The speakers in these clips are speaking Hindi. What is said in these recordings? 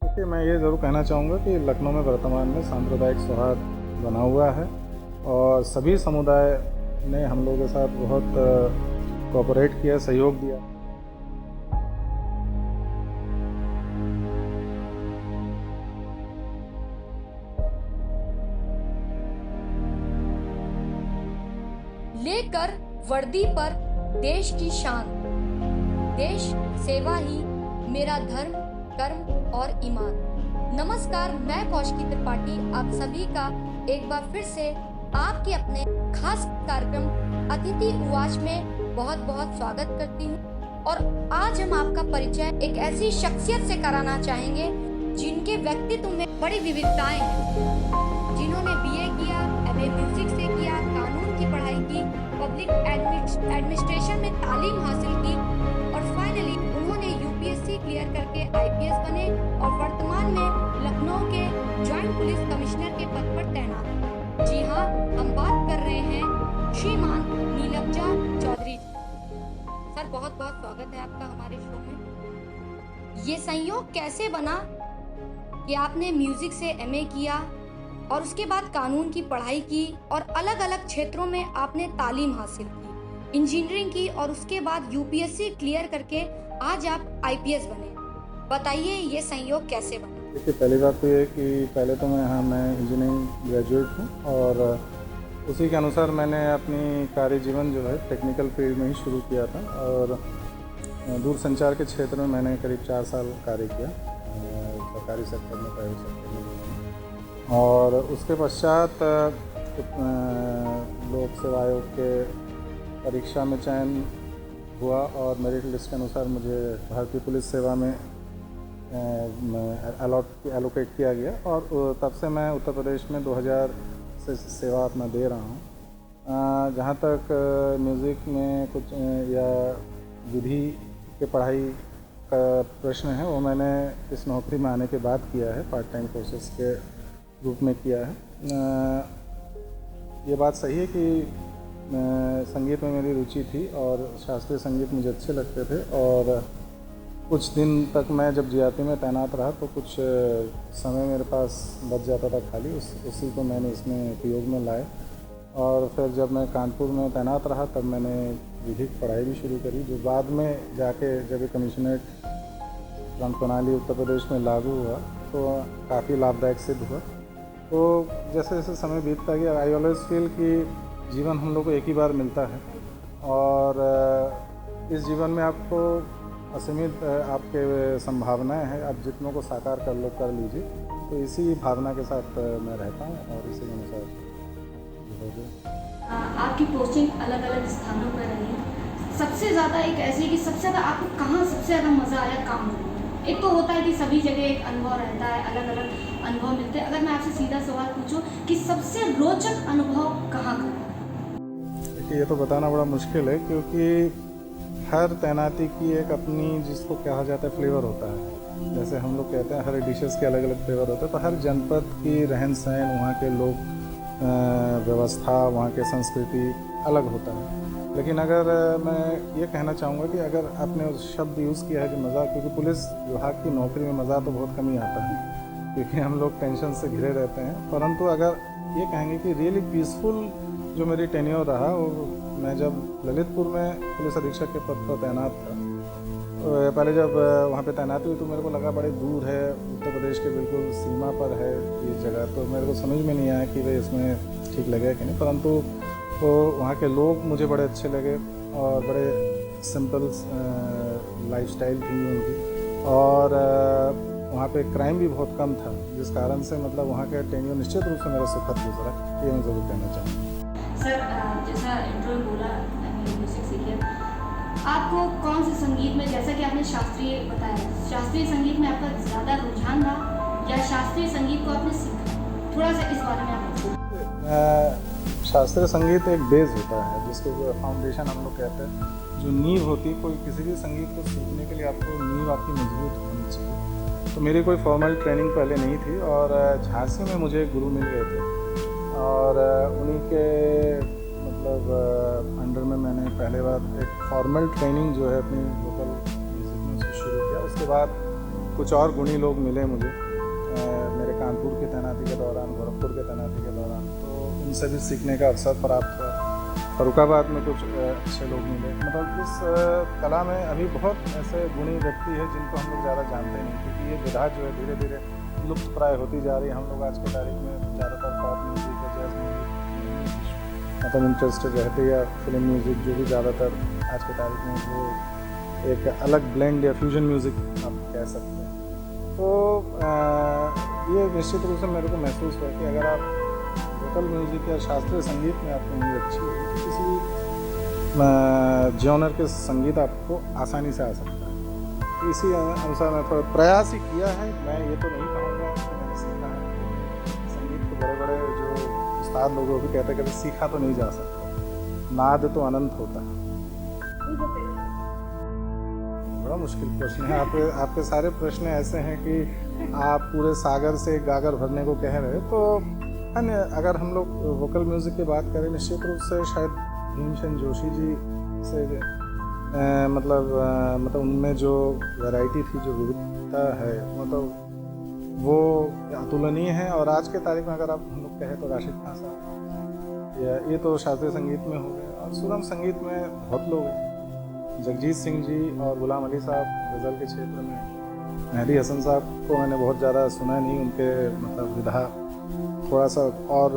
देखिए, मैं ये ज़रूर कहना चाहूँगा कि लखनऊ में वर्तमान में सांप्रदायिक सौहार्द बना हुआ है और सभी समुदाय ने हम लोगों के साथ बहुत कोऑपरेट किया, सहयोग दिया। लेकर वर्दी पर देश की शान, देश सेवा ही मेरा धर्म, कर्म और ईमान। नमस्कार, मैं कौशिकी त्रिपाठी आप सभी का एक बार फिर से आपके अपने खास कार्यक्रम अतिथि उवाच में बहुत बहुत स्वागत करती हूँ। और आज हम आपका परिचय एक ऐसी शख्सियत से कराना चाहेंगे जिनके व्यक्तित्व में बड़ी विविधताएं हैं, जिन्होंने बीए किया, एमए म्यूजिक से किया, कानून की पढ़ाई की, पब्लिक एडमिनिस्ट्रेशन में तालीम हासिल की और फाइनली उन्होंने यूपीएससी क्लियर करके आईपीएस बने और वर्तमान में लखनऊ के जॉइंट पुलिस कमिश्नर के पद पर तैनात। जी हाँ, हम बात कर रहे हैं श्रीमान नीलब्जा चौधरी। सर, बहुत बहुत स्वागत है आपका हमारे शो में। ये संयोग कैसे बना कि आपने म्यूजिक से एमए किया और उसके बाद कानून की पढ़ाई की और अलग अलग क्षेत्रों में आपने तालीम हासिल की, इंजीनियरिंग की और उसके बाद यूपीएससी क्लियर करके आज आप आईपीएस बने। बताइए ये संयोग कैसे बना? देखिए, पहली बात तो ये कि पहले तो मैं इंजीनियरिंग ग्रेजुएट हूँ और उसी के अनुसार मैंने अपनी कार्य जीवन जो है टेक्निकल फील्ड में ही शुरू किया था और दूरसंचार के क्षेत्र में मैंने करीब 4 साल कार्य किया, सरकारी सेक्टर में, प्राइवेट सेक्टर में। और उसके पश्चात लोक सेवा आयोग के परीक्षा में चयन हुआ और मेरिट लिस्ट के अनुसार मुझे भारतीय पुलिस सेवा में एलोकेट किया गया और तब से मैं उत्तर प्रदेश में 2000 से सेवा अपना दे रहा हूँ। जहाँ तक म्यूज़िक में कुछ या विधि के पढ़ाई का प्रश्न है, वो मैंने इस नौकरी में आने के बाद किया है, पार्ट टाइम कोर्सेज के रूप में किया है। ये बात सही है कि संगीत में मेरी रुचि थी और शास्त्रीय संगीत मुझे अच्छे लगते थे और कुछ दिन तक मैं जब जीआरपी में तैनात रहा तो कुछ समय मेरे पास बच जाता था खाली, उसी को मैंने इसमें उपयोग में लाए। और फिर जब मैं कानपुर में तैनात रहा तब मैंने विधिक पढ़ाई भी शुरू करी, जो बाद में जाके जब ये कमिश्नरेट दंड प्रणाली उत्तर प्रदेश में लागू हुआ तो काफ़ी लाभदायक सिद्ध हुआ। तो जैसे जैसे समय बीतता गया, आई ऑलवेज फील कि जीवन हम लोग को एक ही बार मिलता है और इस जीवन में आपको असीमित आपके संभावनाएं हैं, आप जितनों को साकार कर लीजिए। तो इसी भावना के साथ मैं रहता हूँ और इसी के अनुसार हो गया। आपकी पोस्टिंग अलग अलग स्थानों पर रही, सबसे ज़्यादा एक ऐसी कि सबसे ज़्यादा आपको कहाँ सबसे ज़्यादा मज़ा आया काम करने में? एक तो होता है कि सभी जगह एक अनुभव रहता है, अलग अलग अनुभव मिलते हैं। अगर मैं आपसे सीधा सवाल पूछूं कि सबसे रोचक अनुभव कहाँ का? देखिए, ये तो बताना बड़ा मुश्किल है क्योंकि हर तैनाती की एक अपनी, जिसको कहा जाता है, फ्लेवर होता है। जैसे हम लोग कहते हैं हर डिशेस के अलग अलग फ्लेवर होते हैं, तो हर जनपद की रहन सहन, वहाँ के लोग व्यवस्था, वहाँ के संस्कृति अलग होता है। लेकिन अगर मैं ये कहना चाहूँगा कि अगर आपने उस शब्द यूज़ किया है कि मज़ा, क्योंकि पुलिस विभाग की नौकरी में मज़ा तो बहुत कम ही आता है क्योंकि हम लोग टेंशन से घिरे रहते हैं। परंतु अगर ये कहेंगे कि रियली पीसफुल जो मेरी टेन्योर रहा, वो मैं जब ललितपुर में पुलिस अधीक्षक के पद पर तैनात था, तो पहले जब वहाँ पे तैनात हुई तो मेरे को लगा बड़े दूर है, उत्तर प्रदेश के बिल्कुल सीमा पर है ये जगह, तो मेरे को समझ में नहीं आया कि भाई इसमें ठीक लगेगा कि नहीं। परंतु तो वहाँ के लोग मुझे बड़े अच्छे लगे और बड़े सिंपल लाइफस्टाइल थी उनकी और वहाँ पे क्राइम भी बहुत कम था, जिस कारण से मतलब वहाँ का टेन्योर निश्चित रूप से मेरा सुखद गुजरा, ये मैं ज़रूर कहना चाहूँगा। सर, जैसा इंट्रो में बोला, म्यूजिक सीखे, आपको कौन से संगीत में, जैसा कि आपने शास्त्रीय बताया, शास्त्रीय संगीत में आपका ज़्यादा रुझान रहा या शास्त्रीय संगीत को आपने सीखा? थोड़ा सा इस बारे में आप बताइए। शास्त्रीय संगीत एक बेस होता है, जिसको फाउंडेशन हम लोग कहते हैं, जो नींव होती है। कोई किसी भी संगीत को सीखने के लिए आपको नींव आपकी मजबूत होनी चाहिए। तो मेरी कोई फॉर्मल ट्रेनिंग पहले नहीं थी और झांसी में मुझे गुरु मिल गए थे और उन्हीं के मतलब अंडर में मैंने पहले बार एक फॉर्मल ट्रेनिंग जो है अपनी वोकल म्यूजिक में से शुरू किया। उसके बाद कुछ और गुणी लोग मिले मुझे मेरे कानपुर की तैनाती के दौरान, गोरखपुर के तैनाती के दौरान, तो उनसे भी सीखने का अवसर प्राप्त हुआ। फरुखाबाद में कुछ अच्छे लोग मिले। मतलब इस कला में अभी बहुत ऐसे गुणी व्यक्ति है जिनको हम लोग ज़्यादा जानते नहीं, क्योंकि ये विधा जो है धीरे धीरे लुप्त प्राय होती जा रही है। हम लोग आज की तारीख में ज़्यादातर पॉप म्यूज़िक या जैज़ म्यूज़िक मतलब इंटरेस्टेड रहते, या फिल्म म्यूज़िक, जो भी ज़्यादातर आज की तारीख में वो एक अलग ब्लेंड या फ्यूजन म्यूज़िक आप कह सकते हैं। तो ये निश्चित रूप से मेरे को महसूस हुआ कि अगर आप वोकल म्यूज़िक या शास्त्रीय संगीत में आपकी नींव अच्छी होगी तो किसी जॉनर के संगीत आपको आसानी से आ सकता है। इसी अनुसार मैं थोड़ा प्रयास ही किया है। मैं ये तो नहीं कहूँगा कि मैंने सीखा है। संगीत के बड़े बड़े जो उस्ताद लोग भी कहते सीखा तो नहीं जा सकता, नाद तो अनंत होता है। बड़ा मुश्किल प्रश्न है। आपके सारे प्रश्न ऐसे हैं कि आप पूरे सागर से गागर भरने को कह रहे हैं। तो अगर हम लोग वोकल म्यूज़िक की बात करें, निश्चित रूप से शायद भीमसेन जोशी जी से मतलब उनमें जो वैरायटी थी, जो विविधता है, मतलब वो अतुलनीय है। और आज के तारीख में अगर आप हम लोग कहें तो राशिद खान साहब, या ये तो शास्त्रीय संगीत में हो गए। और सुगम संगीत में बहुत लोग हैं, जगजीत सिंह जी और गुलाम अली साहब गज़ल के क्षेत्र में। मेहदी हसन साहब को मैंने बहुत ज़्यादा सुना नहीं, उनके मतलब विधा थोड़ा सा और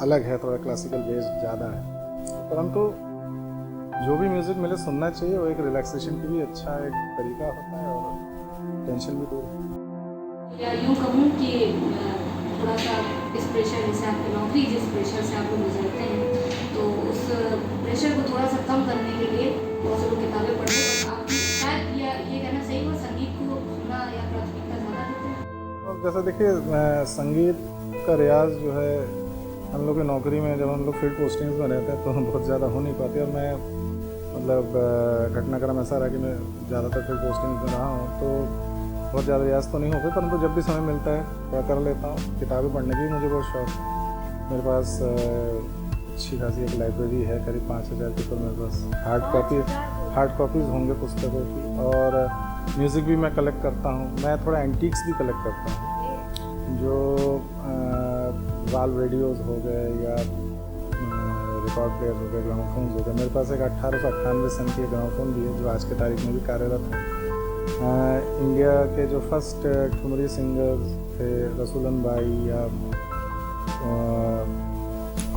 अलग है, थोड़ा क्लासिकल बेस ज़्यादा है। परंतु जो भी म्यूज़िक मिले सुनना चाहिए, वो एक रिलैक्सेशन की भी अच्छा एक तरीका होता है और टेंशन भी दूर होता है। या यूँ कहूँ कि थोड़ा सा इस प्रेशर, जैसे आपकी नौकरी जिस प्रेशर से आप लोग गुजरते हैं, तो उस प्रेशर को थोड़ा सा कम करने के लिए बहुत से लोग किताबें पढ़ते हैं। आप शायद ये कहना सही हो, संगीत को सुनना या प्राथमिकता ज़्यादा देते हैं? और जैसा देखिए, संगीत का रियाज जो है हम लोग की नौकरी में, जब हम लोग फील्ड पोस्टिंग्स में रहते हैं तो हम बहुत ज़्यादा हो नहीं पाते। और मैं मतलब घटनाक्रम ऐसा रहा कि मैं ज़्यादातर फील्ड पोस्टिंग्स में रहा हूँ, तो बहुत ज़्यादा रियाज तो नहीं होते, परंतु जब भी समय मिलता है थोड़ा कर लेता हूँ। किताबें पढ़ने की मुझे बहुत शौक है। मेरे पास अच्छी खासी एक लाइब्रेरी है, करीब 5000 की। तो मेरे पास हार्ड कॉपीज़ होंगे पुस्तकों की। और म्यूज़िक भी मैं कलेक्ट करता हूँ। मैं थोड़ा एंटीक्स भी कलेक्ट करता हूँ, जो वाल्व रेडियोज़ हो गए या रिकॉर्ड प्लेयर हो गए, ग्रामोफोन्स हो गए। मेरे पास एक 1898 सन की ग्रामोफोन भी है, जो आज के तारीख में भी कार्यरत है। इंडिया के जो फर्स्ट ठुमरी सिंगर्स थे, रसूलन बाई या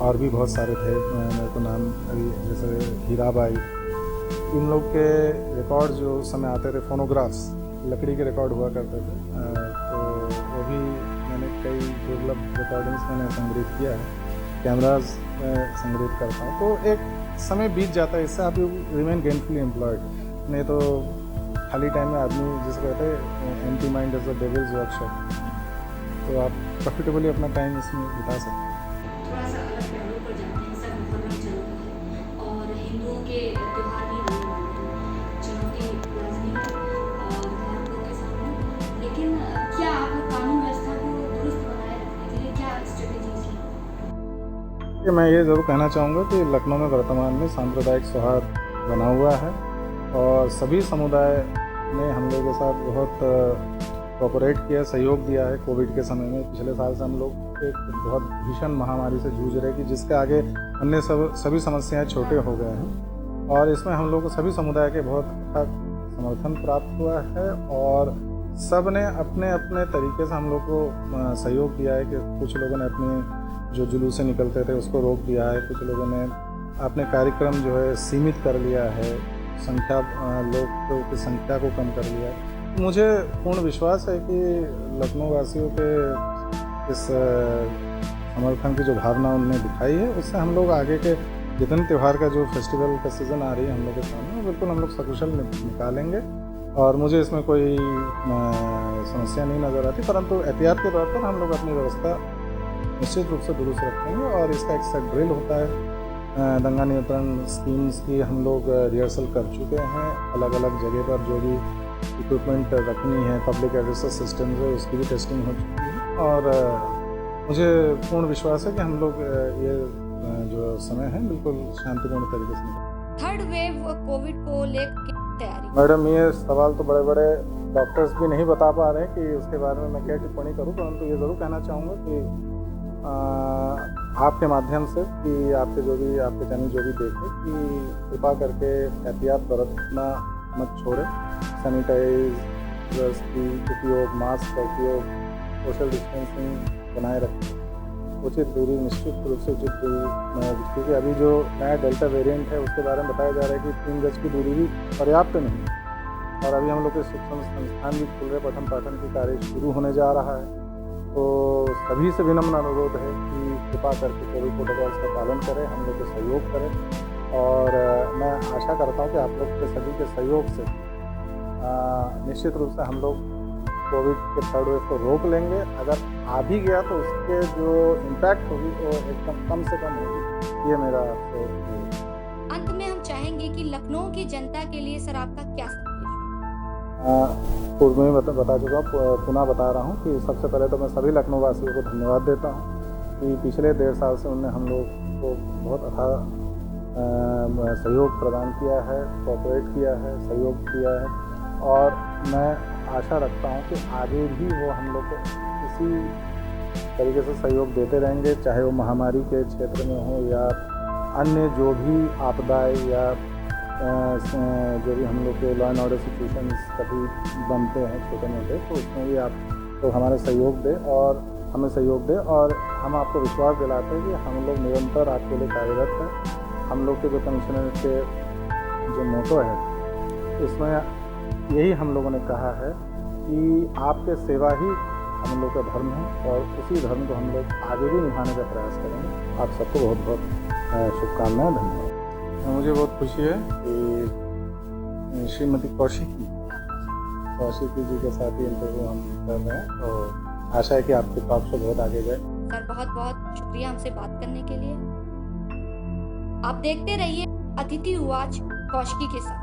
और भी बहुत सारे थे, मेरे को नाम अभी, जैसे हीराबाई, इन लोग के रिकॉर्ड जो उस समय आते थे, फोनोग्राफ्स, लकड़ी के रिकॉर्ड हुआ करते थे। तो वो भी मैंने कई दुर्लभ रिकॉर्डिंग्स मैंने संग्रहित किया है। कैमराज में संग्रहित करता हूँ। तो एक समय बीत जाता है, इससे आप रिमेन गेनफुली एम्प्लॉयड। नहीं तो खाली टाइम में आदमी, जिसे कहते हैं empty mind is the devils workshop, तो आप प्रॉफिटेबली अपना टाइम इसमें बिता सकते हैं। थोड़ा सा अलग पहलू पर जाते हैं। सब मुहर्रम चल रहा है और हिंदुओं के त्यौहार भी आने वाले हैं। चुनौती लाजमी है भारतीयों के सामने, लेकिन क्या आप कानून व्यवस्था को दुरुस्त बनाए रखने के लिए क्या स्ट्रेटेजीज हैं? मैं ये ज़रूर कहना चाहूँगा कि लखनऊ में वर्तमान में सांप्रदायिक सौहार्द बना हुआ है और सभी समुदाय ने हम लोगों के साथ बहुत कोऑपरेट किया, सहयोग दिया है। कोविड के समय में पिछले साल से हम लोग एक बहुत भीषण महामारी से जूझ रहे कि जिसके आगे अन्य सभी समस्याएं छोटे हो गए हैं। और इसमें हम लोग को सभी समुदाय के बहुत अच्छा समर्थन प्राप्त हुआ है और सब ने अपने अपने तरीके से हम लोग को सहयोग दिया है। कि कुछ लोगों ने अपने जो जुलूसे निकलते थे उसको रोक दिया है, कुछ लोगों ने अपने कार्यक्रम जो है सीमित कर लिया है, लोगों की संख्या को कम कर लिया है। मुझे पूर्ण विश्वास है कि लखनऊ वासियों के इस समर्थन की जो भावना उन्होंने दिखाई है, उससे हम लोग आगे के जितने त्यौहार का जो फेस्टिवल का सीज़न आ रही है हम लोग के सामने, बिल्कुल हम लोग सकुशल निकालेंगे। और मुझे इसमें कोई समस्या नहीं नज़र आती, परंतु एहतियात के तौर पर हम लोग अपनी व्यवस्था निश्चित रूप से दुरुस्त रखेंगे। और इसका एक सेट ड्रिल होता है, दंगा नियंत्रण स्कीम्स की हम लोग रिहर्सल कर चुके हैं। अलग अलग जगह पर जो भी इक्विपमेंट रखनी है, पब्लिक एड्रेस सिस्टम है, उसकी भी टेस्टिंग हो चुकी है। और मुझे पूर्ण विश्वास है कि हम लोग ये जो समय है बिल्कुल शांतिपूर्ण तरीके से। थर्ड वेव कोविड को लेकर तैयारी। मैडम, ये सवाल तो बड़े बड़े डॉक्टर्स भी नहीं बता पा रहे कि उसके बारे में मैं क्या टिप्पणी करूं, परंतु ये ज़रूर कहना चाहूँगा कि आपके माध्यम से कि आपके चैनल जो भी देखे कि कृपा करके एहतियात बरतना मत छोड़े। सैनिटाइजर्स की उपयोग, मास्क का उपयोग, सोशल डिस्टेंसिंग बनाए रखें, उचित दूरी, निश्चित रूप से उचित दूरी, क्योंकि अभी जो नया डेल्टा वेरिएंट है उसके बारे में बताया जा रहा है कि 3 गज की दूरी भी पर्याप्त नहीं है। और अभी हम लोग के शिक्षण संस्थान भी खुल रहे, पठन पाठन की कार्य शुरू होने जा रहा है। तो सभी से विनम्र अनुरोध है कि कृपा करके कोविड प्रोटोकॉल्स का पालन करें, हम लोग के सहयोग करें। और मैं आशा करता हूँ कि आप लोग के सभी के सहयोग से निश्चित रूप से हम लोग कोविड के थर्ड वेव को रोक लेंगे। अगर आ भी गया तो उसके जो इम्पैक्ट होगी वो एकदम कम से कम होगी। ये मेरा आपसे अंत में हम चाहेंगे कि लखनऊ की जनता के लिए सर आपका क्या संदेश? पूर्व में बता चुका, पुनः बता रहा हूँ कि सबसे पहले तो मैं सभी लखनऊ वासियों को धन्यवाद देता हूँ कि पिछले 1.5 साल से उन्होंने हम लोग को बहुत अथाह सहयोग प्रदान किया है, कोऑपरेट किया है, सहयोग किया है। और मैं आशा रखता हूँ कि आगे भी वो हम लोग को इसी तरीके से सहयोग देते रहेंगे, चाहे वो महामारी के क्षेत्र में हो या अन्य जो भी आपदाएं या जो भी हम लोग के लॉ एंड ऑर्डर सिचुएशंस कभी बनते हैं छोटे मोटे, तो उसमें भी आप तो हमारे सहयोग दें और हमें सहयोग दें। और हम आपको विश्वास दिलाते हैं कि हम लोग निरंतर आपके लिए कार्यरत हैं। हम लोग के जो कमिश्नर के जो मोटो है उसमें यही हम लोगों ने कहा है कि आपके सेवा ही हम लोग का धर्म है और उसी धर्म को हम लोग आगे भी निभाने का प्रयास करेंगे। आप सबको बहुत बहुत शुभकामनाएं, धन्यवाद। मुझे बहुत खुशी है कि श्रीमती कौशिकी जी के साथ ही इंटरव्यू हम कर रहे हैं, तो आशा है कि आपके टॉक शो बहुत आगे जाए। सर बहुत बहुत शुक्रिया हमसे बात करने के लिए। आप देखते रहिए अतिथि उवाच कौशिकी के साथ।